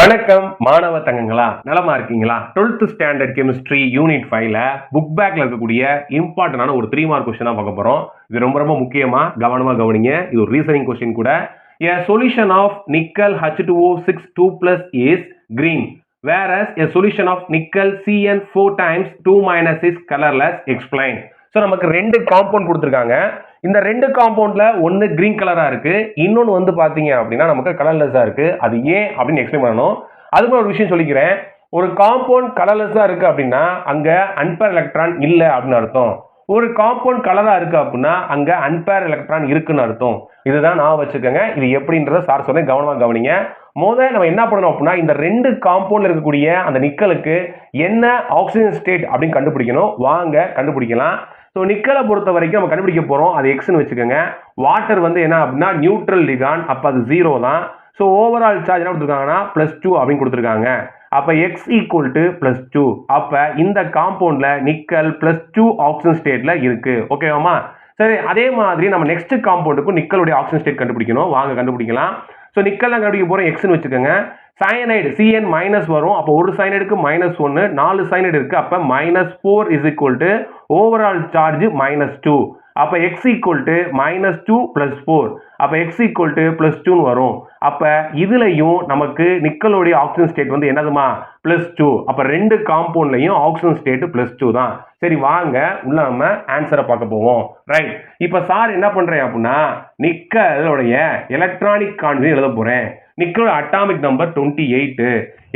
வணக்கம் மாணவ தங்கங்களா, நலமா இருக்கீங்களா? 12th ஸ்டாண்டர்ட் கெமிஸ்ட்ரி யூனிட் 5ல புக் பேக்ல இருக்கக்கூடிய இம்பார்ட்டன்டான ஒரு 3 மார்க் கொஸ்டின் தான் பார்க்க போறோம். இது ரொம்ப ரொம்ப முக்கியமா கவனமா கவனிங்க. இது ஒரு ரீசனிங் கொஸ்டின் கூட. A solution of nickel H2O6 2+ is green, whereas a solution of nickel Cn 4 times 2- is colorless. Explain. So நமக்கு ரெண்டு காம்பவுண்ட் கொடுத்துருக்காங்க. இந்த ரெண்டு காம்பவுண்ட்ல ஒன்று கிரீன் கலரா இருக்கு, இன்னொன்று வந்து பாத்தீங்க அப்படின்னா நமக்கு கலர்லெஸ்ஸா இருக்கு. அது ஏன் அப்படின்னு எக்ஸ்பிளைன் பண்ணணும். அதுக்கு ஒரு விஷயம் சொல்லிக்கிறேன். ஒரு காம்பவுண்ட் கலர்லெஸ்ஸா இருக்கு அப்படின்னா அங்க அன்பேர் எலக்ட்ரான் இல்லை அப்படின்னு அர்த்தம். ஒரு காம்பவுண்ட் கலரா இருக்கு அப்படின்னா அங்க அன்பேர் எலக்ட்ரான் இருக்குன்னு அர்த்தம். இதுதான் நான் வச்சுக்கோங்க. இது எப்படின்றத சார் சொல்ல கவனமா கவனிங்க. முதல்ல நம்ம என்ன பண்ணணும் அப்படின்னா இந்த ரெண்டு காம்பவுண்ட்ல இருக்கக்கூடிய அந்த நிக்கலுக்கு என்ன ஆக்சிஜன் ஸ்டேட் அப்படின்னு கண்டுபிடிக்கணும். வாங்க கண்டுபிடிக்கலாம். ஸோ நிக்கலை பொறுத்த வரைக்கும் நம்ம கண்டுபிடிக்க போறோம். அது எக்ஸ்னு வச்சுக்கோங்க. வாட்டர் வந்து என்ன அப்படின்னா நியூட்ரல் லிகான், அப்ப அது 0 தான். ஸோ ஓவரால் சார்ஜ் என்ன கொடுத்துருக்காங்கன்னா +2 அப்படின்னு கொடுத்துருக்காங்க. அப்ப x = +2. அப்ப இந்த காம்பவுண்ட்ல நிக்கல் +2 ஆக்சிஜன் ஸ்டேட்ல இருக்கு. ஓகேவாமா? சரி, அதே மாதிரி நம்ம நெக்ஸ்ட் காம்பவுண்டுக்கும் நிக்கலுடைய ஆக்சிஜன் ஸ்டேட் கண்டுபிடிக்கணும். வாங்க கண்டுபிடிக்கலாம். ஸோ நிக்கல் கண்டுபிடிக்க போறோம். எக்ஸ்னு வச்சுக்கோங்க. சயனைடு Cn மைனஸ் வரும். அப்போ ஒரு சயனைடுக்கு -1, 4 சயனைடு இருக்கு. அப்ப -4 = ஓவரால் சார்ஜ் -2. அப்ப x = -2 + 4. அப்ப x = +2 வரும். அப்ப இதுலயும் நமக்கு நிக்கலோடைய ஆக்சிஜன் ஸ்டேட் வந்து என்னதுமா? +2. அப்ப ரெண்டு காம்பவுண்ட்லயும் ஆக்சிஜன் ஸ்டேட் +2 தான். சரி, வாங்க உள்ள நம்ம ஆன்சரை பார்க்க போவோம். ரைட். இப்ப சார் என்ன பண்றேன் அப்படின்னா நிக்கலோடைய எலக்ட்ரானிக் கான்ஃபிகரேஷன் எழுத போறேன். நிக்கலோட அட்டாமிக் நம்பர் 28.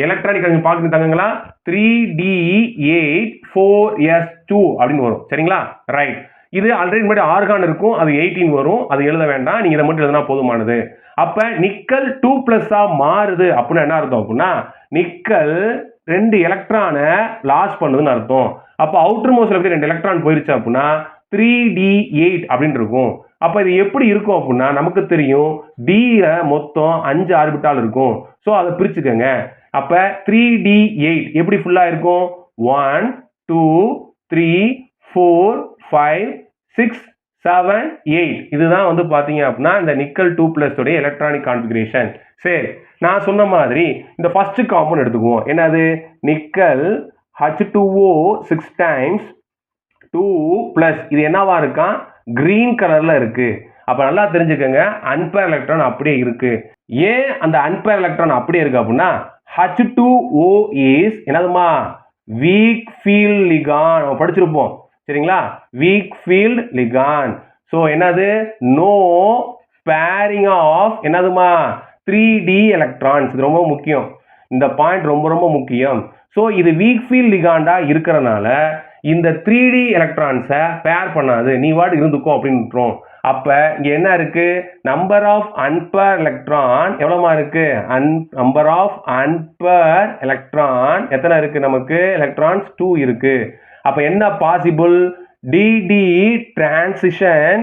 எலக்ட்ரானிக் கான்ஃபிகரேஷன் பாக்குறீங்க தங்கங்களா? 3d8 4s2 அப்படின்னு வரும். சரிங்களா? ரைட். இது ஆல்ரெடி முன்னாடி ஆர்கான் இருக்கும், அது 18 வரும். அது எழுத வேண்டாம், நீங்க இதை மட்டும் எழுதினா போதுமானது. அப்ப நிக்கல் 2+ மாறுது அப்படின்னா என்ன அர்த்தம் அப்படின்னா நிக்கல் 2 எலக்ட்ரானை லாஸ் பண்ணுதுன்னு அர்த்தம். அப்ப அவுட்டர் மோஸ்ட்ல இருக்க 2 எலக்ட்ரான் போயிருச்சு அப்படின்னா 3d8 அப்படின்னு இருக்கும். அப்ப இது எப்படி இருக்கும் அப்படின்னா நமக்கு தெரியும் d-ல மொத்தம் 5 ஆர்பிட்டால் இருக்கும். சோ அதை பிரிச்சுக்கங்க. அப்ப 3d8 எப்படி ஃபுல்லா இருக்கும்? 1 2 3 4 5 6 7 8. இதுதான் வந்து பாத்தீங்க அப்படின்னா இந்த நிக்கல் 2+ உடைய எலக்ட்ரானிக் கான்ஃபிகரேஷன். சரி, நான் சொன்ன மாதிரி இந்த ஃபர்ஸ்ட் காம்பவுண்ட் எடுத்துக்குவோம். என்னது? Nickel H2O 6 times 2+. இது என்னவா இருக்கான்? கிரீன் கலர்ல இருக்கு. அப்ப நல்லா தெரிஞ்சுக்கங்க, அன்பேர் எலக்ட்ரான் அப்படியே இருக்கு. ஏன் அந்த அன்பேர் எலக்ட்ரான் அப்படியே இருக்கு அப்படின்னா H2O is என்னதுமா? Weak field ligand. படிச்சிருப்போம். சரிங்களா? Weak field ligand. சோ என்னது? நோ பேரிங் ஆஃப் என்னதுமா? 3d electrons. இது ரொம்ப முக்கியம். இந்த பாயிண்ட் ரொம்ப ரொம்ப முக்கியம். சோ இது வீக் ஃபீல்ட் லிகாண்டா இருக்கறனால இந்த 3d எலக்ட்ரான்ஸை பேர் பண்ணாது. நீ வாட் இருந்துக்கோ அப்படின்னு விட்டுரும். அப்ப இங்க என்ன இருக்கு? நம்பர் ஆஃப் அன்பேர் எலக்ட்ரான் எவ்வளவுமா இருக்கு? நம்பர் ஆஃப் அன்பேர் எலக்ட்ரான் எத்தனை இருக்கு? நமக்கு எலக்ட்ரான்ஸ் 2 இருக்கு. அப்ப என்ன possible? dd transition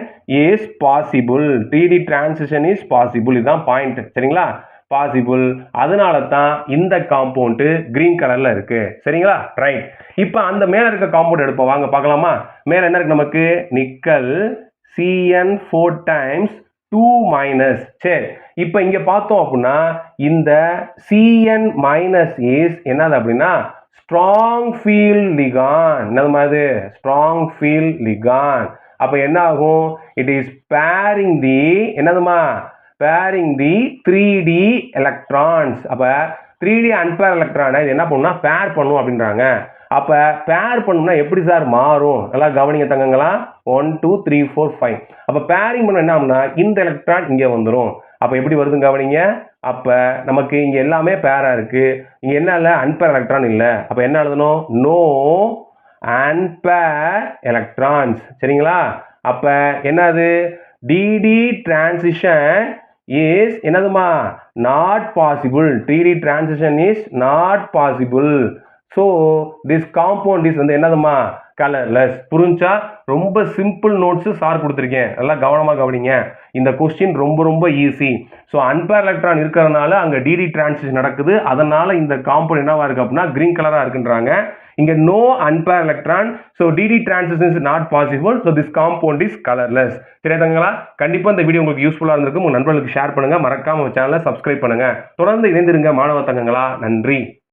is possible. dd transition is possible. இதுதான் பாயிண்ட். சரிங்களா? பாசிபிள். அதனால தான் இந்த காம்பவுண்ட் கிரீன் கலர்ல இருக்கு. சரிங்களா? ரைட். இப்போ அந்த மேல இருக்க காம்பவுண்ட் எடுப்போம். வாங்க பார்க்கலாமா? மேல என்ன இருக்கு நமக்கு? Nickel Cn 4 times 2-. சரி, இப்போ இங்க பார்த்தோம் அப்படின்னா இந்த Cn- is என்னது அப்படின்னா ஸ்ட்ராங் ஃபீல்ட் லிகான். என்னது மாதிரி? Strong field ligand. அப்ப என்ன ஆகும்? இட் இஸ் பேரிங் தி என்னதுமா? Pairing the 3d electrons. அப்ப 3d அன்பேர் எலக்ட்ரானை இது என்ன பண்ணும்னா பேர் பண்ணும் அப்படின்றாங்க. அப்ப பேர் பண்ணணும்னா எப்படி சார் மாறும்? நல்லா கவனிங்க தங்கங்களா. 1 2 3 4 5. அப்ப பேரிங் பண்ண என்ன ஆகும்னா இந்த எலக்ட்ரான் இங்க வந்துடும். அப்ப எப்படி வருதுன்னு கவனிங்க. அப்ப நமக்கு இங்க எல்லாமே பேரா இருக்கு. இங்க என்ன இல்ல? அன்பேர் எலக்ட்ரான் இல்ல. அப்ப என்ன எழுதணும்? No unpaired electrons. சரிங்களா? அப்ப என்னது? dd transition is என்னதுமா? not possible. dd transition is not possible. so this compound is வந்து என்னதுமா? கலர்லெஸ். புரிஞ்சா? ரொம்ப சிம்பிள் நோட்ஸ் சார் கொடுத்துருக்கேன். நல்லா கவனமா கவனிங்க. இந்த கொஸ்டின் ரொம்ப ரொம்ப ஈஸி. ஸோ அன்பேர் எலக்ட்ரான் இருக்கிறதுனால அங்க dd டிரான்சிஷன் நடக்குது. அதனால இந்த காம்பவுண்ட் என்னவா இருக்கு அப்படின்னா கிரீன் கலரா இருக்குன்றாங்க. இங்க no unpaired electron, so dd transition is not possible, so this compound is colorless. தெரியாதுங்களா? கண்டிப்பா இந்த வீடியோ உங்களுக்கு யூஸ்ஃபுல்லா இருந்திருக்கும். உங்க நண்பர்களுக்கு ஷேர் பண்ணுங்க. மறக்காம சேனலை சப்ஸ்கிரைப் பண்ணுங்க. தொடர்ந்து இணைந்திருங்க மாணவ தங்கங்களா. நன்றி.